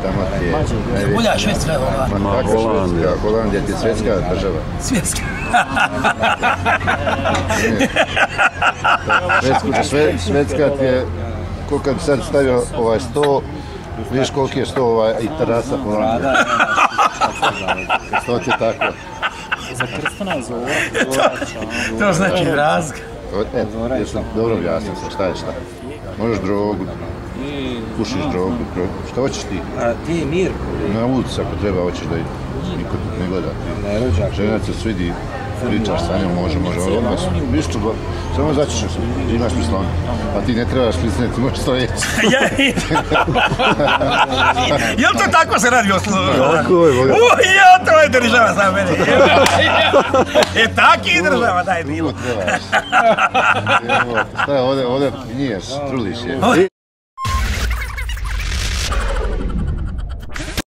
tamo ti je najveći. Bolja Švedska, Holandija ti je svjetska država. Svjetska. Švedska ti je, koliko bi sad stavio ovaj sto, vidiš koliko je sto i terasa Holandija. To ti je tako. Za Krstana je Zora. To znači razga. Jesam dobro objasnio se, šta je šta. Možeš drogu, pušiš drogu, šta hoćeš ti? Ti je Mirko. Na ulici ako treba, hoćeš da niko ne gleda. Žena se svidi, pričaš sa njom, može, odmah viš to, samo začeš se, imaš prislonu. A ti ne trebaš prisloniti, možeš to reći. Jel to tako se radi u Oslu? Tako je, volio. Ja, to je država za mene. Taki država, daj bilo. Šta je ovdje, njiješ, truliš je.